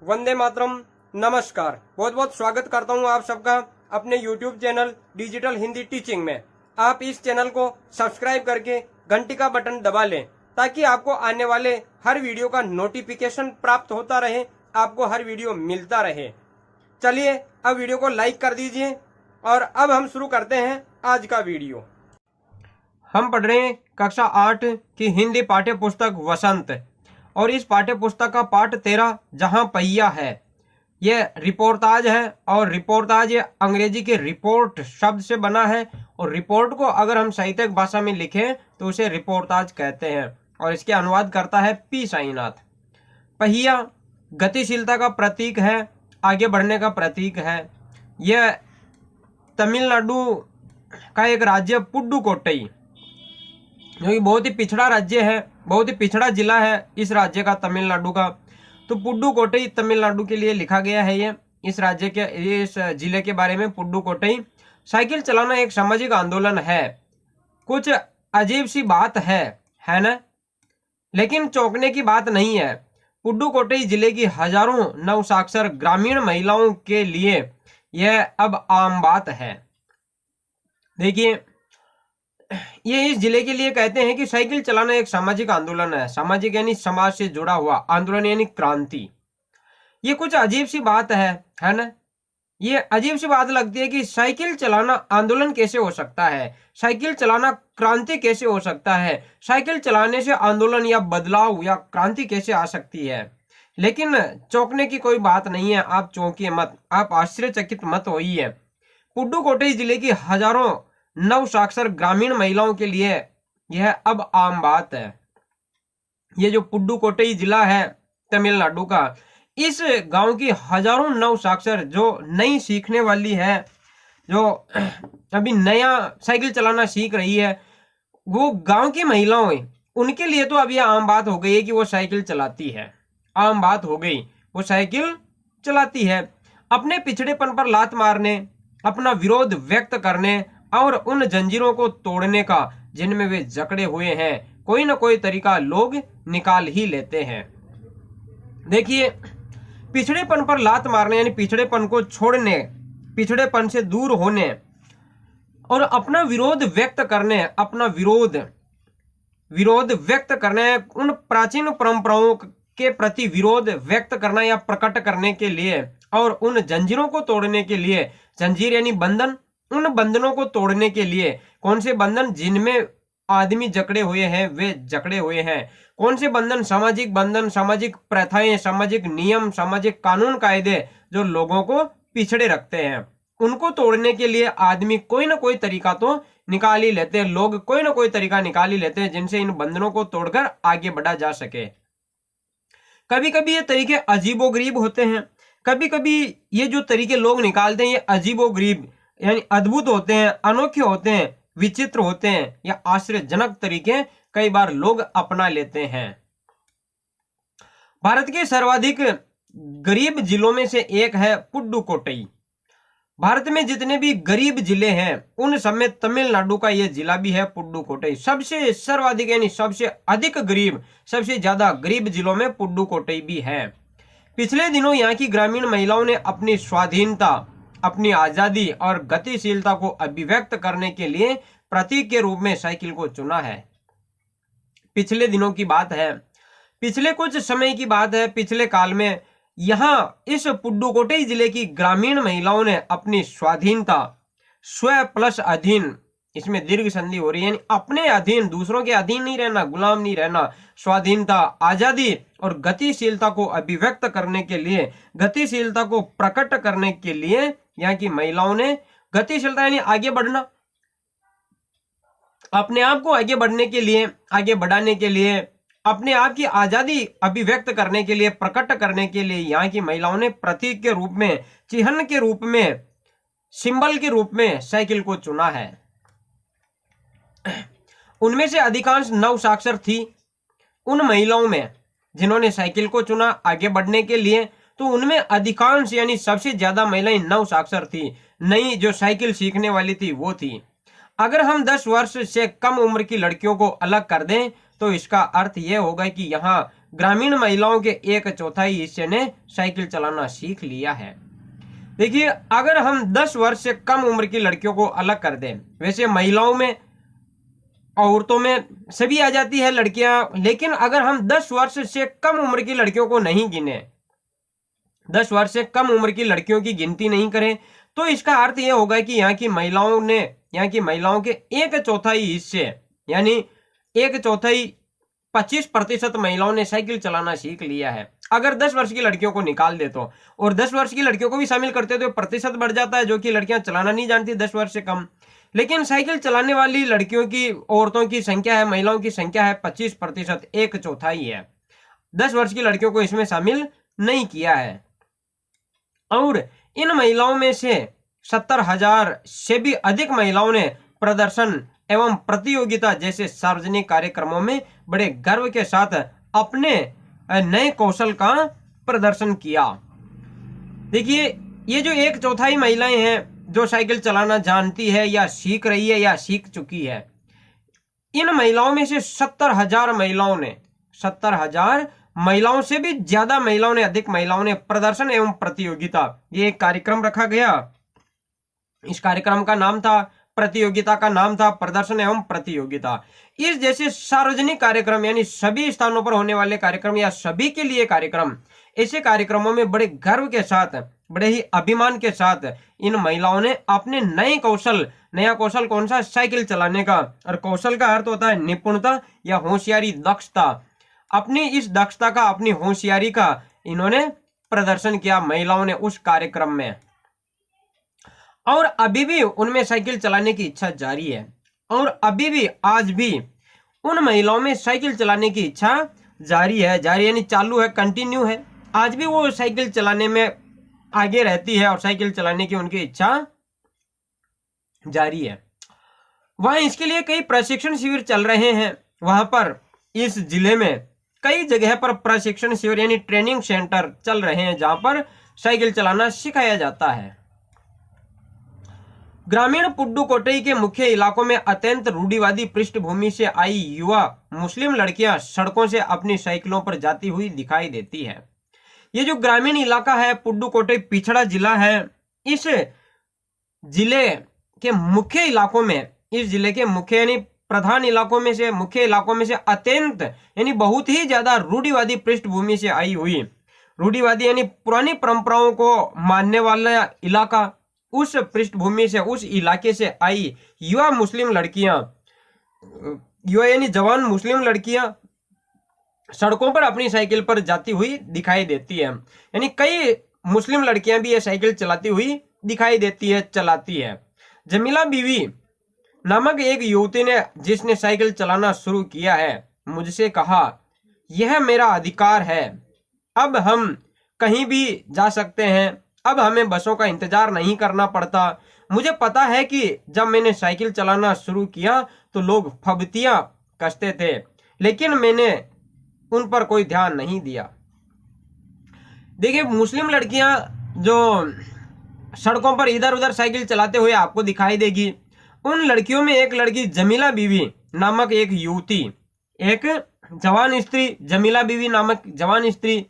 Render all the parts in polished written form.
वंदे मातरम। नमस्कार, बहुत बहुत स्वागत करता हूं आप सबका अपने YouTube channel digital Hindi teaching में। आप इस चैनल को सब्सक्राइब करके घंटी का बटन दबा लें ताकि आपको आने वाले हर वीडियो का नोटिफिकेशन प्राप्त होता रहे, आपको हर वीडियो मिलता रहे। चलिए अब वीडियो को लाइक कर दीजिए और अब हम शुरू करते हैं आज का वीडियो। हम पढ़ रहे हैं कक्षा 8 की हिंदी पाठ्य पुस्तक वसंत और इस पाठ्य पुस्तक का पाठ 13 जहां पहिया है। यह रिपोर्टाज है और रिपोर्टाज ये अंग्रेजी के रिपोर्ट शब्द से बना है और रिपोर्ट को अगर हम साहित्यिक भाषा में लिखें तो उसे रिपोर्टाज कहते हैं और इसके अनुवाद करता है पी साईनाथ। पहिया गतिशीलता का प्रतीक है, आगे बढ़ने का प्रतीक है। यह तमिलनाडु का एक राज्य पुडुकोट्टई, जो कि बहुत ही पिछड़ा राज्य है, बहुत ही पिछड़ा जिला है इस राज्य का, तमिलनाडु का। तो पुडुकोट्टई तमिलनाडु के लिए लिखा गया है। ये इस राज्य के इस जिले के बारे में पुडुकोट्टई। साइकिल चलाना एक सामाजिक आंदोलन है। कुछ अजीब सी बात है ना, लेकिन चौंकने की बात नहीं है। पुडुकोट्टई जिले की हजारों नवसाक्षर ग्रामीण महिलाओं के लिए यह अब आम बात है। देखिए, ये इस जिले के लिए कहते हैं कि साइकिल चलाना एक सामाजिक आंदोलन है। सामाजिक यानी समाज से जुड़ा हुआ, आंदोलन यानी क्रांति। ये कुछ अजीब सी बात है ना। ये अजीब सी बात लगती है कि साइकिल चलाना आंदोलन कैसे हो सकता है, साइकिल चलाना क्रांति कैसे हो सकता है, साइकिल चलाने से आंदोलन या बदलाव या क्रांति कैसे आ सकती है। लेकिन चौंकने की कोई बात नहीं है, आप चौंकिए मत, आप आश्चर्यचकित मत होइए। पुडुकोट्टई जिले की हजारों नवसाक्षर ग्रामीण महिलाओं के लिए यह अब आम बात है। ये जो पुडुकोट्टई जिला है तमिलनाडु का, इस गांव की हजारों नवसाक्षर जो नई सीखने वाली है, जो अभी नया साइकिल चलाना सीख रही है, वो गांव की महिलाओं, उनके लिए तो अब यह आम बात हो गई है कि वो साइकिल चलाती है। आम बात हो गई, वो साइकिल चलाती है। अपने पिछड़ेपन पर लात मारने, अपना विरोध व्यक्त करने और उन जंजीरों को तोड़ने का जिनमें वे जकड़े हुए हैं, कोई ना कोई तरीका लोग निकाल ही लेते हैं। देखिए, पिछड़ेपन पर लात मारने यानी पिछड़ेपन को छोड़ने, पिछड़ेपन से दूर होने और अपना विरोध व्यक्त करने, अपना विरोध व्यक्त करने, उन प्राचीन परंपराओं के प्रति विरोध व्यक्त करना या प्रकट करने के लिए और उन जंजीरों को तोड़ने के लिए, जंजीर यानी बंधन, उन बंधनों को तोड़ने के लिए, कौन से बंधन जिनमें आदमी जकड़े हुए हैं वे जकड़े हुए हैं, कौन से बंधन, सामाजिक बंधन, सामाजिक प्रथाएं, सामाजिक नियम, सामाजिक कानून कायदे जो लोगों को पिछड़े रखते हैं, उनको तोड़ने के लिए आदमी कोई ना कोई तरीका तो निकाल ही लेते हैं। लोग कोई ना कोई तरीका निकाल ही लेते हैं जिनसे इन बंधनों को तोड़कर आगे बढ़ा जा सके। कभी कभी ये तरीके अजीबोगरीब होते हैं, कभी कभी ये जो तरीके लोग निकालते हैं ये अजीबोगरीब यानी अद्भुत होते हैं, अनोखे होते हैं, विचित्र होते हैं या आश्चर्यजनक तरीके कई बार लोग अपना लेते हैं। भारत के सर्वाधिक गरीब जिलों में से एक है पुडुकोट्टई। भारत में जितने भी गरीब जिले हैं उन सब में तमिलनाडु का यह जिला भी है, पुडुकोट्टई। सबसे सर्वाधिक यानी सबसे अधिक गरीब, सबसे ज्यादा गरीब जिलों में पुडुकोट्टई भी है। पिछले दिनों यहाँ की ग्रामीण महिलाओं ने अपनी स्वाधीनता, अपनी आजादी और गतिशीलता को अभिव्यक्त करने के लिए प्रतीक के रूप में साइकिल को चुना है। पिछले दिनों की बात है, पिछले कुछ समय की बात है, पिछले काल में यहां इस पुडुकोट्टई जिले की ग्रामीण महिलाओं ने अपनी स्वाधीनता, स्व प्लस अधीन, इसमें दीर्घ संधि हो रही है, यानी अपने अधीन, दूसरों के अधीन नहीं रहना, गुलाम नहीं रहना, स्वाधीनता, आजादी और गतिशीलता को अभिव्यक्त करने के लिए, गतिशीलता को प्रकट करने के लिए यहाँ की महिलाओं ने, गतिशीलता यानी आगे बढ़ना, अपने आप को आगे बढ़ने के लिए, आगे बढ़ाने के लिए, अपने आप की आजादी अभिव्यक्त करने के लिए, प्रकट करने के लिए यहाँ की महिलाओं ने प्रतीक के रूप में, चिन्ह के रूप में, सिंबल के रूप में साइकिल को चुना है। उनमें से अधिकांश नवसाक्षर थी। उन महिलाओं में जिन्होंने साइकिल को चुना आगे बढ़ने के लिए, तो उनमें अधिकांश यानी सबसे ज्यादा महिलाएं नवसाक्षर थी, नई जो साइकिल सीखने वाली थी वो थी। अगर हम 10 वर्ष से कम उम्र की लड़कियों को अलग कर दें तो इसका अर्थ यह होगा कि यहाँ ग्रामीण महिलाओं के 1/4 हिस्से ने साइकिल चलाना सीख लिया है। देखिए, अगर हम 10 वर्ष से कम उम्र की लड़कियों को अलग कर दें, वैसे महिलाओं में, औरतों में सभी आ जाती है लड़कियां, लेकिन अगर हम 10 वर्ष से कम उम्र की लड़कियों को नहीं गिने, 10 वर्ष से कम उम्र की लड़कियों की गिनती नहीं करें, तो इसका अर्थ यह होगा कि यहाँ की महिलाओं के 1/4 हिस्से, यानी 1/4 25% महिलाओं ने साइकिल चलाना सीख लिया है। अगर 10 वर्ष की लड़कियों को निकाल दे तो, और 10 वर्ष की लड़कियों को भी शामिल करते तो प्रतिशत बढ़ जाता है, जो कि लड़कियां चलाना नहीं जानती 10 वर्ष से कम। लेकिन साइकिल चलाने वाली लड़कियों की, औरतों की संख्या है, महिलाओं की संख्या है 25%, 1/4 ही है। 10 वर्ष की लड़कियों को इसमें शामिल नहीं किया है। और इन महिलाओं में से 70,000 से भी अधिक महिलाओं ने प्रदर्शन एवं प्रतियोगिता जैसे सार्वजनिक कार्यक्रमों में बड़े गर्व के साथ अपने नए कौशल का प्रदर्शन किया। देखिए, ये जो 1/4 महिलाएं हैं जो साइकिल चलाना जानती है या सीख रही है या सीख चुकी है, इन महिलाओं में से 70,000 महिलाओं से भी ज्यादा महिलाओं ने, अधिक महिलाओं ने प्रदर्शन एवं प्रतियोगिता, ये एक कार्यक्रम रखा गया। इस कार्यक्रम का नाम था, प्रतियोगिता का नाम था प्रदर्शन एवं प्रतियोगिता। इस जैसे सार्वजनिक कार्यक्रम, यानी सभी स्थानों पर होने वाले कार्यक्रम या सभी के लिए कार्यक्रम, ऐसे कार्यक्रमों में बड़े गर्व के साथ, बड़े ही अभिमान के साथ इन महिलाओं ने अपने नया कौशल कौन सा? साइकिल चलाने का। और कौशल का अर्थ होता है निपुणता या होशियारी, दक्षता। अपनी इस दक्षता का, अपनी होशियारी का इन्होंने प्रदर्शन किया महिलाओं ने उस कार्यक्रम में। और अभी भी उनमें साइकिल चलाने की इच्छा जारी है, और अभी भी, आज भी उन महिलाओं में साइकिल चलाने की इच्छा जारी है, यानी चालू है, कंटिन्यू है। आज भी वो साइकिल चलाने में आगे रहती है और साइकिल चलाने की उनकी इच्छा जारी है। वहां इसके लिए कई प्रशिक्षण शिविर चल रहे हैं। वहां पर इस जिले में कई जगह पर प्रशिक्षण शिविर यानी ट्रेनिंग सेंटर चल रहे हैं, जहां पर साइकिल चलाना सिखाया जाता है। ग्रामीण पुडुकोट्टई के मुख्य इलाकों में अत्यंत रूढ़िवादी पृष्ठभूमि से आई युवा मुस्लिम लड़कियां सड़कों से अपनी साइकिलों पर जाती हुई दिखाई देती है। ये जो ग्रामीण इलाका है, पुडुकोट्टई पिछड़ा जिला है, इस जिले के मुख्य इलाकों में, इस जिले के मुख्य यानी प्रधान इलाकों में से, मुख्य इलाकों में से अत्यंत यानी बहुत ही ज्यादा रूढ़िवादी पृष्ठभूमि से आई हुई, रूढ़िवादी यानी पुरानी परंपराओं को मानने वाला इलाका, उस पृष्ठभूमि से, उस इलाके से आई युवा मुस्लिम लड़कियां, युवा यानी जवान मुस्लिम लड़कियां सड़कों पर अपनी साइकिल पर जाती हुई दिखाई देती है। यानी कई मुस्लिम लड़कियां भी ये साइकिल चलाती हुई दिखाई देती है, चलाती है। जमीला बीवी नामक एक युवती ने, जिसने साइकिल चलाना शुरू किया है, मुझसे कहा, यह मेरा अधिकार है, अब हम कहीं भी जा सकते हैं, अब हमें बसों का इंतजार नहीं करना पड़ता। मुझे पता है कि जब मैंने साइकिल चलाना शुरू किया तो लोग फब्तियां कसते थे, लेकिन मैंने उन पर कोई ध्यान नहीं दिया। देखिए, मुस्लिम लड़कियां जो सड़कों पर इधर उधर साइकिल चलाते हुए आपको दिखाई देगी, उन लड़कियों में एक लड़की जमीला बीवी नामक एक युवती, एक जवान स्त्री, जमीला बीवी नामक जवान स्त्री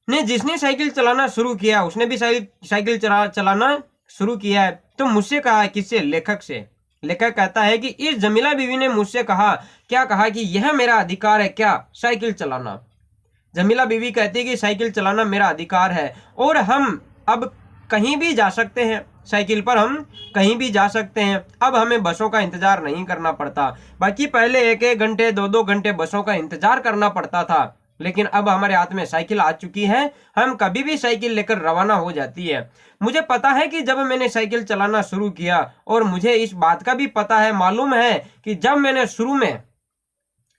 ने, जिसने साइकिल चलाना शुरू किया, उसने भी साइकिल चलाना शुरू किया है। तो मुझसे कहा, किससे? लेखक से। लेखक कहता है कि इस जमीला बीवी ने मुझसे कहा, क्या कहा? कि यह मेरा अधिकार है, क्या? साइकिल चलाना। जमीला बीवी कहती है कि साइकिल चलाना मेरा अधिकार है और हम अब कहीं भी जा सकते हैं, साइकिल पर हम कहीं भी जा सकते हैं, अब हमें बसों का इंतजार नहीं करना पड़ता। बाकी पहले 1-1 घंटे 2-2 घंटे बसों का इंतजार करना पड़ता था, लेकिन अब हमारे हाथ में साइकिल आ चुकी है, हम कभी भी साइकिल लेकर रवाना हो जाती है। मुझे पता है कि जब मैंने साइकिल चलाना शुरू किया, और मुझे इस बात का भी पता है, मालूम है कि जब मैंने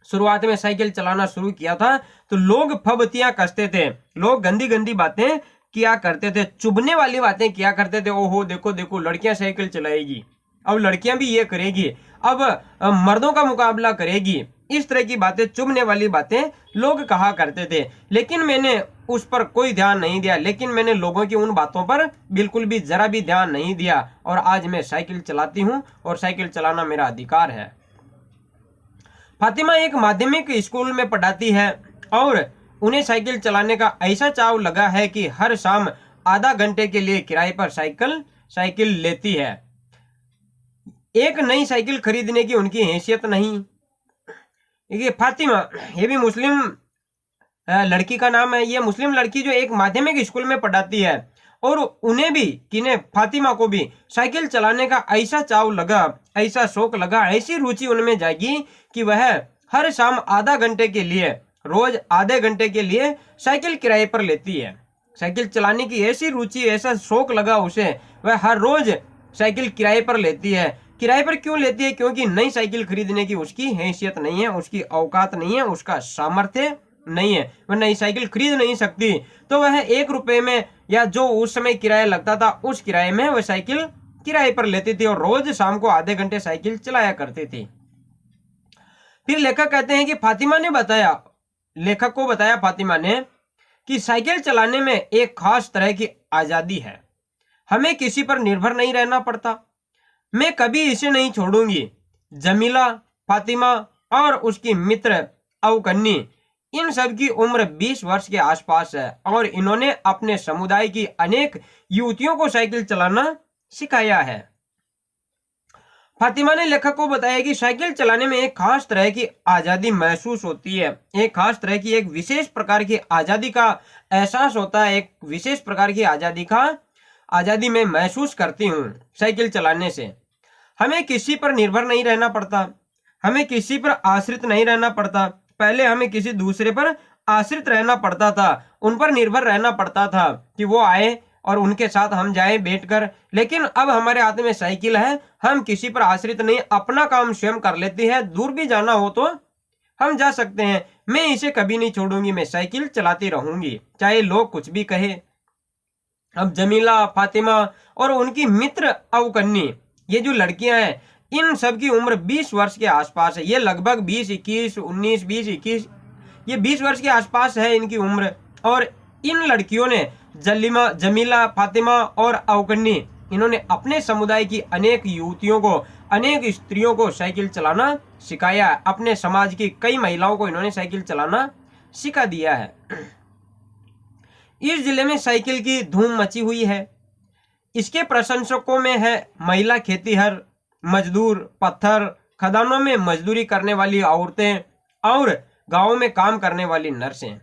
शुरुआत में साइकिल चलाना शुरू किया था तो लोग फब्तियां कसते थे, लोग गंदी गंदी बातें किया करते थे, चुभने वाली बातें किया करते थे। ओहो, देखो देखो, लड़कियां साइकिल चलाएगी, अब लड़कियां भी ये करेगी, अब मर्दों का मुकाबला करेगी, इस तरह की बातें, चुभने वाली बातें लोग कहा करते थे। लेकिन मैंने उस पर कोई ध्यान नहीं दिया, लेकिन मैंने लोगों की उन बातों पर बिल्कुल भी जरा भी ध्यान नहीं दिया, और आज मैं साइकिल चलाती हूँ और साइकिल चलाना मेरा अधिकार है। फातिमा एक माध्यमिक स्कूल में पढ़ाती है और उन्हें साइकिल चलाने का ऐसा चाव लगा है कि हर शाम आधा घंटे के लिए किराए पर साइकिल लेती है। एक नई साइकिल खरीदने की उनकी हैसियत नहीं। ये फातिमा, ये भी मुस्लिम लड़की का नाम है। ये मुस्लिम लड़की जो एक माध्यमिक स्कूल में पढ़ाती है और उन्हें भी किन्हें फातिमा को भी साइकिल चलाने का ऐसा चाव लगा, ऐसा शौक लगा, ऐसी रुचि उनमें जागी कि वह हर शाम आधा घंटे के लिए, रोज आधे घंटे के लिए साइकिल किराए पर लेती है। साइकिल चलाने की ऐसी रुचि, ऐसा शौक लगा उसे, वह हर रोज साइकिल किराए पर लेती है। किराए पर क्यों लेती है? क्योंकि नई साइकिल खरीदने की उसकी हैसियत नहीं है, उसकी औकात नहीं है, उसका सामर्थ्य नहीं है, वह नई साइकिल खरीद नहीं सकती। तो वह 1 रुपए में या जो उस समय किराया लगता था उस किराए में वह साइकिल किराए पर लेती थी और रोज शाम को आधे घंटे साइकिल चलाया करती थी। फिर लेखक कहते हैं कि लेखक को बताया फातिमा ने कि साइकिल चलाने में एक खास तरह की आजादी है। हमें किसी पर निर्भर नहीं रहना पड़ता। मैं कभी इसे नहीं छोड़ूंगी। जमीला, फातिमा और उसकी मित्र अवकन्नी, इन सब की उम्र 20 वर्ष के आसपास है और इन्होंने अपने समुदाय की अनेक युवतियों को साइकिल चलाना सिखाया है। फातिमा ने लेखक को बताया कि साइकिल चलाने में एक खास तरह की आजादी महसूस होती है। एक खास तरह की, एक विशेष प्रकार की आजादी का एहसास होता है। एक विशेष प्रकार की आजादी में महसूस करती हूँ साइकिल चलाने से। हमें किसी पर निर्भर नहीं रहना पड़ता, हमें किसी पर आश्रित नहीं रहना पड़ता। पहले हमें किसी दूसरे पर आश्रित रहना पड़ता था, उन पर निर्भर रहना पड़ता था कि वो आए और उनके साथ हम जाएं बैठकर। लेकिन अब हमारे हाथ में साइकिल है, हम किसी पर आश्रित नहीं, अपना काम स्वयं कर लेते हैं। दूर भी जाना हो तो हम जा सकते हैं। मैं इसे कभी नहीं छोड़ूंगी, मैं साइकिल चलाती रहूंगी, चाहे लोग कुछ भी कहे। अब जमीला, फातिमा और उनकी मित्र अवकन्नी, ये जो लड़कियां हैं, इन सब की उम्र 20 वर्ष के आसपास है। ये लगभग 20, 21, 19, 20, 21, ये 20 वर्ष के आसपास है इनकी उम्र। और इन लड़कियों ने जमीला, फातिमा और अवकन्नी, इन्होंने अपने समुदाय की अनेक युवतियों को, अनेक स्त्रियों को साइकिल चलाना सिखाया। अपने समाज की कई महिलाओं को इन्होंने साइकिल चलाना सिखा दिया है। इस जिले में साइकिल की धूम मची हुई है। इसके प्रशंसकों में है महिला खेतीहर, मजदूर, पत्थर खदानों में मजदूरी करने वाली औरतें और गांवों में काम करने वाली नर्सें।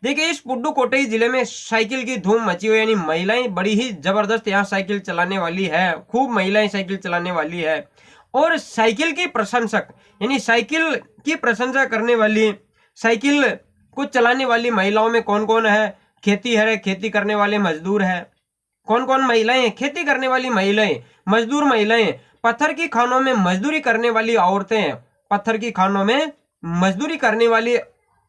देखिए, इस पुडुकोट्टई जिले में साइकिल की धूम मची हुई, यानी महिलाएं बड़ी ही जबरदस्त यहाँ साइकिल चलाने वाली है। खूब महिलाएं साइकिल चलाने वाली है। और साइकिल की प्रशंसक, यानी साइकिल की प्रशंसा करने वाली, साइकिल को चलाने वाली महिलाओं में कौन कौन है? खेतीहर है, खेती करने वाले मजदूर है। कौन कौन महिलाएं? खेती करने वाली महिलाएं, मजदूर महिलाएं, पत्थर की खानों में मजदूरी करने वाली औरतें, पत्थर की खानों में मजदूरी करने वाली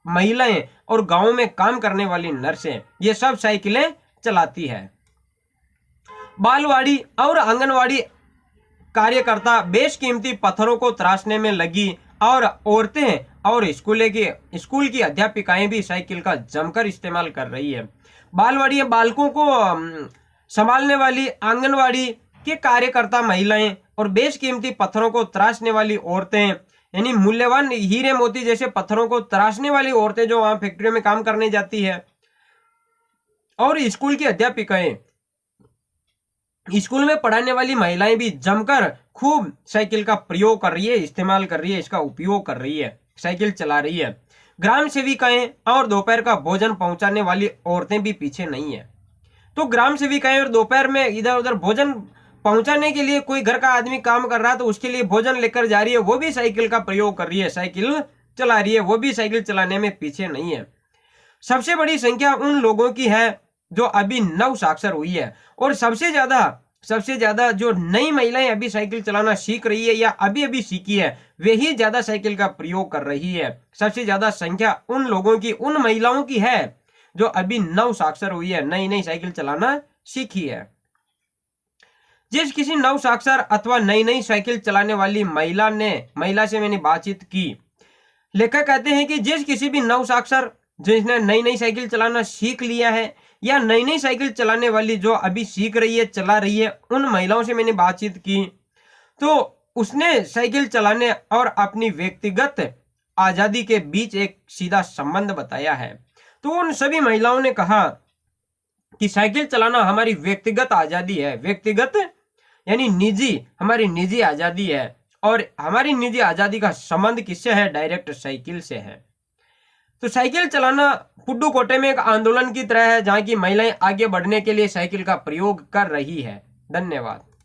महिलाएं और गांवों में काम करने वाली नर्सें, ये सब साइकिलें चलाती है। बालवाड़ी और आंगनवाड़ी कार्यकर्ता बेशकीमती पत्थरों को तराशने में लगी और औरतें और स्कूल की अध्यापिकाएं भी साइकिल का जमकर इस्तेमाल कर रही है। बालवाड़ी बालकों को संभालने वाली आंगनवाड़ी के कार्यकर्ता महिलाएं और बेशकीमती पत्थरों को तराशने वाली औरतें, यानी मूल्यवान हीरे मोती जैसे पत्थरों को तराशने वाली औरतें जो वहां फैक्ट्रियों में काम करने जाती है। और स्कूल की अध्यापिकाएं, स्कूल में पढ़ाने वाली महिलाएं भी जमकर खूब साइकिल का प्रयोग कर रही है, इस्तेमाल कर रही है, इसका उपयोग कर रही है, साइकिल चला रही है। ग्राम सेविकाएं और दोपहर का भोजन पहुंचाने वाली औरतें भी पीछे नहीं है। तो ग्राम सेविकाएं और दोपहर में इधर उधर भोजन पहुंचाने के लिए कोई घर का आदमी काम कर रहा है तो उसके लिए भोजन लेकर जा रही है, वो भी साइकिल का प्रयोग कर रही है, साइकिल चला रही है, वो भी साइकिल चलाने में पीछे नहीं है। सबसे बड़ी संख्या उन लोगों की है जो अभी नव साक्षर हुई है और सबसे ज्यादा जो नई महिलाएं अभी साइकिल चलाना सीख रही है या अभी अभी सीखी है, वे ही ज्यादा साइकिल का प्रयोग कर रही है। सबसे ज्यादा संख्या उन लोगों की, उन महिलाओं की है जो अभी नव साक्षर हुई है, नई नई साइकिल चलाना सीखी है। जिस किसी नव साक्षर अथवा नई नई साइकिल चलाने वाली महिला से मैंने बातचीत की, लेखक कहते हैं कि जिस किसी भी नव साक्षर जिसने नई नई साइकिल चलाना सीख लिया है या नई नई साइकिल चलाने वाली जो अभी सीख रही है, चला रही है, उन महिलाओं से मैंने बातचीत की तो उसने साइकिल चलाने और अपनी व्यक्तिगत आजादी के बीच एक सीधा संबंध बताया है। तो उन सभी महिलाओं ने कहा कि साइकिल चलाना हमारी व्यक्तिगत आजादी है, व्यक्तिगत यानी निजी, हमारी निजी आजादी है, और हमारी निजी आजादी का संबंध किससे है? डायरेक्ट साइकिल से है। तो साइकिल चलाना पुडुकोट्टई में एक आंदोलन की तरह है, जहां की महिलाएं आगे बढ़ने के लिए साइकिल का प्रयोग कर रही है। धन्यवाद।